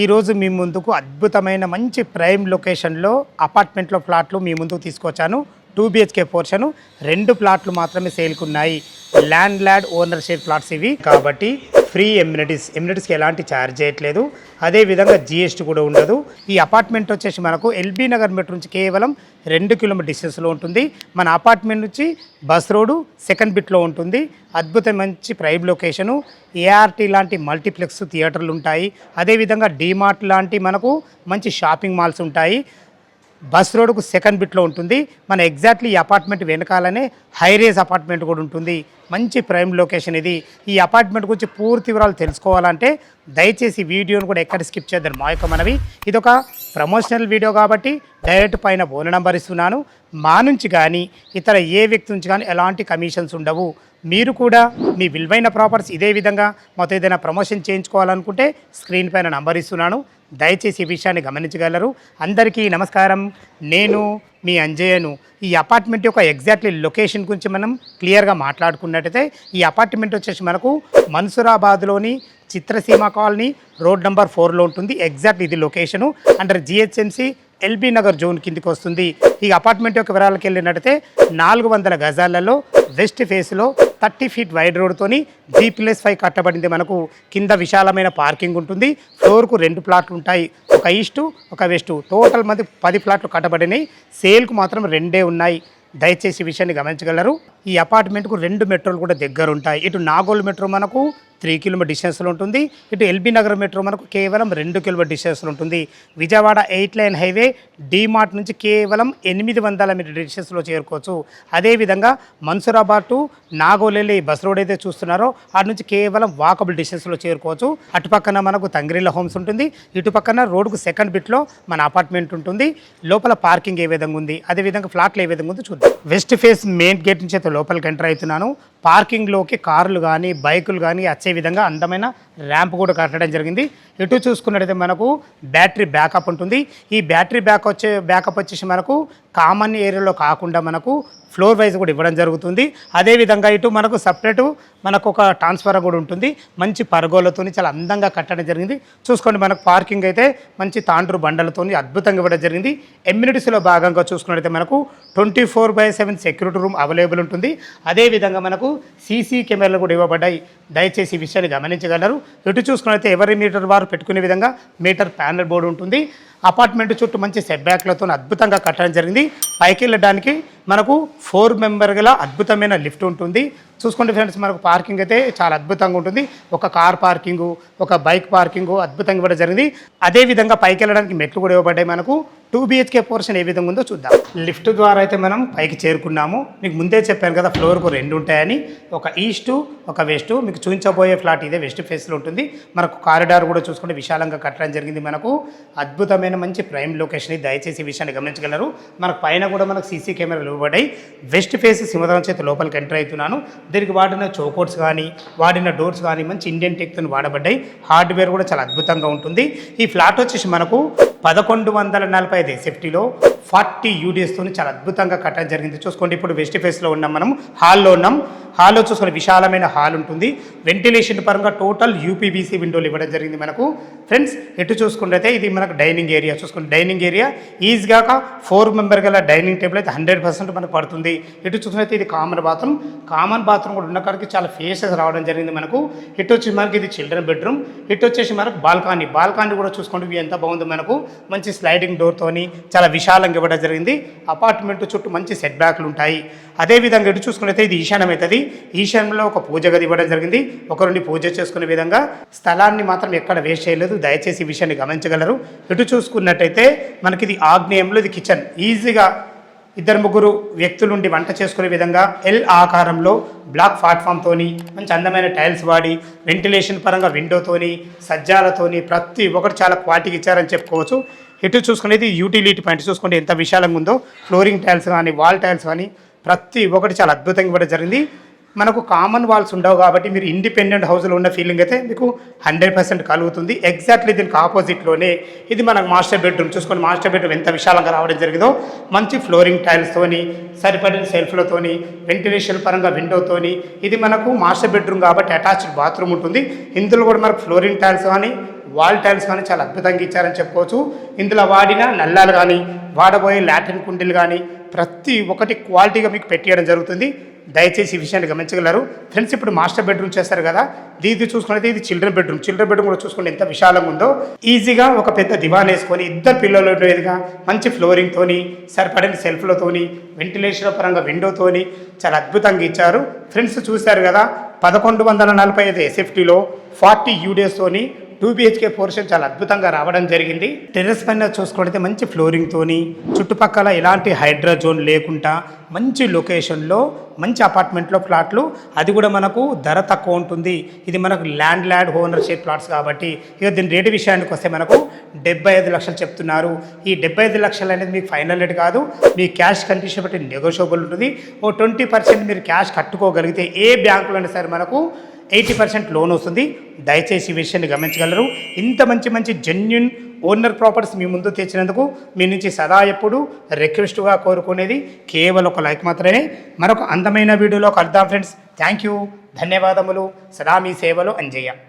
ఈరోజు మీ ముందుకు అద్భుతమైన మంచి ప్రైమ్ లొకేషన్లో అపార్ట్మెంట్లో ప్లాట్లు మీ ముందుకు తీసుకొచ్చాను. 2 BHK పోర్షను 2 ప్లాట్లు మాత్రమే సేల్కున్నాయి. ల్యాండ్ ఓనర్షిప్ ప్లాట్స్ ఇవి కాబట్టి ఫ్రీ ఎమ్యూనిటీస్కి ఎలాంటి ఛార్జ్ చేయట్లేదు. అదేవిధంగా GST కూడా ఉండదు. ఈ అపార్ట్మెంట్ వచ్చేసి మనకు ఎల్బీ నగర్ మెట్రో నుంచి కేవలం 2 కిలోమీటర్ డిస్టెన్స్లో ఉంటుంది. మన అపార్ట్మెంట్ నుంచి బస్ రోడ్డు సెకండ్ బిట్లో ఉంటుంది. అద్భుతం మంచి ప్రైమ్ లొకేషను. ART లాంటి మల్టీప్లెక్స్ థియేటర్లు ఉంటాయి. అదేవిధంగా డీమార్ట్ లాంటి మనకు మంచి షాపింగ్ మాల్స్ ఉంటాయి. బస్ రోడ్డుకు సెకండ్ బిట్లో ఉంటుంది. మన ఎగ్జాక్ట్లీ ఈ అపార్ట్మెంట్ వెనకాలనే హైరేజ్ అపార్ట్మెంట్ కూడా ఉంటుంది. మంచి ప్రైమ్ లొకేషన్ ఇది. ఈ అపార్ట్మెంట్ గురించి పూర్తి వివరాలు తెలుసుకోవాలంటే దయచేసి వీడియోను కూడా ఎక్కడ స్కిప్ చేద్దాం మా యొక్క మనవి. ఇది ఒక ప్రమోషనల్ వీడియో కాబట్టి డైరెక్ట్ పైన ఫోన్ నెంబర్ ఇస్తున్నాను. మా నుంచి కానీ ఇతర ఏ వ్యక్తి నుంచి కానీ ఎలాంటి కమిషన్స్ ఉండవు. మీరు కూడా మీ విలువైన ప్రాపర్టీస్ ఇదే విధంగా మాతో ఏదైనా ప్రమోషన్ చేయించుకోవాలనుకుంటే స్క్రీన్ పైన నంబర్ ఇస్తున్నాను. దయచేసి ఈ విషయాన్ని గమనించగలరు. అందరికీ నమస్కారం. నేను మీ అంజయ్యను. ఈ అపార్ట్మెంట్ యొక్క ఎగ్జాక్ట్లీ లొకేషన్ గురించి మనం క్లియర్గా మాట్లాడుకున్నట్టయితే ఈ అపార్ట్మెంట్ వచ్చేసి మనకు మన్సూరాబాద్లోని చిత్రసీమ కాలనీ రోడ్ నెంబర్ 4లో ఉంటుంది. ఎగ్జాక్ట్ ఇది location under GHMC LB Nagar zone కిందికి వస్తుంది. ఈ అపార్ట్మెంట్ యొక్క వివరాలకు వెళ్ళినట్టయితే 400 గజాలలో వెస్ట్ ఫేస్లో 30 ఫీట్ వైడ్ రోడ్తోని G+5 కట్టబడింది. మనకు కింద విశాలమైన పార్కింగ్ ఉంటుంది. ఫ్లోర్కు 2 ప్లాట్లు ఉంటాయి. ఒక ఈస్టు ఒక వెస్టు టోటల్ మంది 10 ప్లాట్లు కట్టబడినాయి. సేల్కు మాత్రం 2 ఉన్నాయి. దయచేసి ఈ విషయాన్ని గమనించగలరు. ఈ అపార్ట్మెంట్కు 2 మెట్రోలు కూడా దగ్గర ఉంటాయి. ఇటు నాగోల్ మెట్రో మనకు 3 కిలోమీటర్ డిస్టెన్స్లో ఉంటుంది. ఇటు ఎల్బీ నగర్ మెట్రో మనకు కేవలం 2 కిలోమీటర్ డిస్టెన్స్లో ఉంటుంది. విజయవాడ 8 లైన్ హైవే డీమార్ట్ నుంచి కేవలం 800 మీటర్ డిస్టెన్స్లో చేరుకోవచ్చు. అదేవిధంగా మన్సూరాబాద్ టు నాగోల్ వెళ్ళి బస్ రోడ్ అయితే చూస్తున్నారో అటు నుంచి కేవలం వాకబుల్ డిస్టెన్స్లో చేరుకోవచ్చు. అటుపక్కన మనకు తంగిరిల్ల హోమ్స్ ఉంటుంది. ఇటు పక్కన రోడ్డుకు సెకండ్ బిట్లో మన అపార్ట్మెంట్ ఉంటుంది. లోపల పార్కింగ్ ఏ విధంగా ఉంది, అదేవిధంగా ఫ్లాట్లు ఏ విధంగా ఉందో చూద్దాం. వెస్ట్ ఫేస్ మెయిన్ గేట్ నుంచి అయితే లోపలికి ఎంటర్ అవుతున్నాను. పార్కింగ్లోకి కార్లు కానీ బైకులు కానీ వచ్చే విధంగా అందమైన ర్యాంప్ కూడా కట్టడం జరిగింది. ఇటు చూసుకున్నట్టయితే మనకు బ్యాటరీ బ్యాకప్ ఉంటుంది. ఈ బ్యాటరీ బ్యాకప్ వచ్చేసి మనకు కామన్ ఏరియాలో కాకుండా మనకు ఫ్లోర్ వైజ్ కూడా ఇవ్వడం జరుగుతుంది. అదేవిధంగా ఇటు మనకు సపరేటు మనకు ఒక ట్రాన్స్ఫర్ కూడా ఉంటుంది. మంచి పరగోలతో చాలా అందంగా కట్టడం జరిగింది. చూసుకోండి మనకు పార్కింగ్ అయితే మంచి తాండ్రు బండలతో అద్భుతంగా ఇవ్వడం జరిగింది. ఎమ్యూనిటీస్లో భాగంగా చూసుకున్నట్టయితే మనకు 24/7 సెక్యూరిటీ రూమ్ అవైలబుల్ ఉంటుంది. అదేవిధంగా మనకు CC కెమెరాలు కూడా ఇవ్వబడ్డాయి. దయచేసి ఈ విషయాన్ని గమనించగలరు. ఇటు చూసుకున్నట్లయితే ఎవరి మీటర్ వారు పెట్టుకునే విధంగా మీటర్ ప్యానల్ బోర్డు ఉంటుంది. అపార్ట్మెంట్ చుట్టూ మంచి సెట్ బ్యాక్లతో అద్భుతంగా కట్టడం జరిగింది. పైకి వెళ్ళడానికి మనకు 4 మెంబర్ గల అద్భుతమైన లిఫ్ట్ ఉంటుంది. చూసుకోండి ఫ్రెండ్స్, మనకు పార్కింగ్ అయితే చాలా అద్భుతంగా ఉంటుంది. ఒక కార్ పార్కింగు, ఒక బైక్ పార్కింగు అద్భుతంగా ఇవ్వడం జరిగింది. అదేవిధంగా పైకి వెళ్ళడానికి మెట్లు కూడా ఇవ్వబడ్డాయి. మనకు 2 BHK పోర్షన్ ఏ విధంగా ఉందో చూద్దాం. లిఫ్ట్ ద్వారా అయితే మనం పైకి చేరుకున్నాము. మీకు ముందే చెప్పాను కదా ఫ్లోర్కు 2 ఉంటాయని. ఒక ఈస్టు ఒక వెస్టు. మీకు చూపించబోయే ఫ్లాట్ ఇదే వెస్ట్ ఫేస్లో ఉంటుంది. మనకు కారిడార్ కూడా చూసుకుంటే విశాలంగా కట్టడం జరిగింది. మనకు అద్భుతమైన మంచి ప్రైమ్ లొకేషన్. దయచేసి ఈ విషయాన్ని గమనించగలరు. మనకు పైన కూడా మనకు CC కెమెరాలు ఇవ్వబడ్డాయి. వెస్ట్ ఫేస్ సింహద్వారం చేత లోపలికి ఎంటర్ అవుతున్నాను. దీనికి వాడిన చౌకోట్స్ కానీ వాడిన డోర్స్ కానీ మంచి ఇండియన్ టెక్తో వాడబడ్డాయి. హార్డ్వేర్ కూడా చాలా అద్భుతంగా ఉంటుంది. ఈ ఫ్లాట్ వచ్చేసి మనకు 1145 సేఫ్టీలో 40 UDSతో చాలా అద్భుతంగా కట్టడం జరిగింది. చూసుకోండి ఇప్పుడు వెస్ట్ ఫేస్లో ఉన్నాం, మనం హాల్లో ఉన్నాం. హాల్లో చూసుకుని విశాలమైన హాల్ ఉంటుంది. వెంటిలేషన్ పరంగా టోటల్ UPVC విండోలు ఇవ్వడం జరిగింది మనకు. ఫ్రెండ్స్ ఇటు చూసుకుంటే ఇది మనకు డైనింగ్ ఏరియా. చూసుకుంటే డైనింగ్ ఏరియా ఈజీగా 4 మెంబర్ గల డైనింగ్ టేబుల్ అయితే 100% మనకు పడుతుంది. ఇటు చూసుకుంటే ఇది కామన్ బాత్రూమ్ కూడా ఉన్న కాడికి చాలా ఫేసెస్ రావడం జరిగింది మనకు. ఇటు వచ్చి మనకి ఇది చిల్డ్రన్ బెడ్రూమ్. ఇటు వచ్చేసి మనకు బాల్కనీ కూడా చూసుకోండి ఎంత బాగుంది. మనకు మంచి స్లైడింగ్ డోర్తోని చాలా విశాలంగా ఇవ్వడం జరిగింది. అపార్ట్మెంట్ చుట్టూ మంచి సెట్ బ్యాక్లు ఉంటాయి. అదేవిధంగా ఇటు చూసుకున్నట్లయితే ఇది ఈశాన్యం అవుతుంది. ఈశాన్యంలో ఒక పూజ గది ఇవ్వడం జరిగింది. ఒకరుండి పూజ చేసుకునే విధంగా స్థలాన్ని మాత్రం ఎక్కడ వేస్ట్ చేయలేదు. దయచేసి ఈ విషయాన్ని గమనించగలరు. ఇటు చూసుకున్నట్టయితే మనకి ఇది ఆగ్నేయంలో ఇది కిచెన్. ఈజీగా 2-3 వ్యక్తులుండి వంట చేసుకునే విధంగా L ఆకారంలో బ్లాక్ ప్లాట్ఫామ్తోని మంచి అందమైన టైల్స్ వాడి వెంటిలేషన్ పరంగా విండోతోని సజ్జాలతోని ప్రతి ఒక్కటి చాలా క్వాలిటీకి ఇచ్చారని చెప్పుకోవచ్చు. ఇటు చూసుకునేది యూటిలిటీ పాయింట్. చూసుకుంటే ఎంత విశాలంగా ఉందో. ఫ్లోరింగ్ టైల్స్ కానీ వాల్ టైల్స్ కానీ ప్రతి ఒక్కటి చాలా అద్భుతంగా ఇవ్వడం జరిగింది. మనకు కామన్ వాల్స్ ఉండవు కాబట్టి మీరు ఇండిపెండెంట్ హౌస్లో ఉన్న ఫీలింగ్ అయితే మీకు 100% కలుగుతుంది. ఎగ్జాక్ట్లీ దీనికి ఆపోజిట్లోనే ఇది మనకు మాస్టర్ బెడ్రూమ్. చూసుకోండి మాస్టర్ బెడ్రూమ్ ఎంత విశాలంగా రావడం జరిగిందో, మంచి ఫ్లోరింగ్ టైల్స్తోని, సరిపడిన సెల్ఫ్లతోని, వెంటిలేషన్ పరంగా విండోతోని. ఇది మనకు మాస్టర్ బెడ్రూమ్ కాబట్టి అటాచ్డ్ బాత్రూమ్ ఉంటుంది. ఇందులో కూడా మనకు ఫ్లోరింగ్ టైల్స్ కానీ వాల్ టైల్స్ కానీ చాలా అద్భుతంగా ఇచ్చారని చెప్పుకోవచ్చు. ఇందులో వాడిన నల్లాలు కానీ వాడబోయే లాట్రిన్ కుండీలు కానీ ప్రతి ఒక్కటి క్వాలిటీగా మీకు పెట్టేయడం జరుగుతుంది. దయచేసి ఈ విషయాన్ని గమనించగలరు ఫ్రెండ్స్. ఇప్పుడు మాస్టర్ బెడ్రూమ్ చేస్తారు కదా, ఇది చూసుకుంటే ఇది చిల్డ్రన్ బెడ్రూమ్. చిల్డ్రన్ బెడ్రూమ్ కూడా చూసుకుంటే ఎంత విశాలంగా ఉందో. ఈజీగా ఒక పెద్ద దివాన్ వేసుకొని ఇద్దరు పిల్లలు ఉండేదిగా మంచి ఫ్లోరింగ్తోని, సరిపడిన సెల్ఫ్లతోని, వెంటిలేషన్ పరంగా విండోతోని చాలా అద్భుతంగా ఇచ్చారు ఫ్రెండ్స్. చూశారు కదా 1145 SFTలో 40 UDSతోని 2 BHK పోర్షన్ చాలా అద్భుతంగా రావడం జరిగింది. టెర్రస్ పైన చూసుకుంటే మంచి ఫ్లోరింగ్తోని, చుట్టుపక్కల ఎలాంటి హైడ్రా జోన్ లేకుండా మంచి లొకేషన్లో మంచి అపార్ట్మెంట్లో ప్లాట్లు, అది కూడా మనకు ధర తక్కువ ఉంటుంది. ఇది మనకు ల్యాండ్ ఓనర్షిప్ ప్లాట్స్ కాబట్టి ఇక దీని రేటు విషయానికి వస్తే మనకు 75 లక్షలు చెప్తున్నారు. ఈ 75 లక్షలు అనేది మీకు ఫైనల్ రేట్ కాదు, మీ క్యాష్ కండిషన్ బట్టి నెగోషియబుల్ ఉంటుంది. ఓ 20% మీరు క్యాష్ కట్టుకోగలిగితే ఏ బ్యాంకులో అయినా సరే మనకు 80% లోన్ వస్తుంది. దయచేసి ఈ విషయాన్ని గమనించగలరు. ఇంత మంచి జెన్యున్ ఓనర్ ప్రాపర్టీస్ మీ ముందు తెచ్చినందుకు మీ నుంచి సదా ఎప్పుడు రిక్వెస్ట్గా కోరుకునేది కేవలం ఒక లైక్ మాత్రమే. మరొక అందమైన వీడియోలో కలుద్దాం ఫ్రెండ్స్. థ్యాంక్ యూ, ధన్యవాదములు. సదా మీ సేవలో అంజయ్య.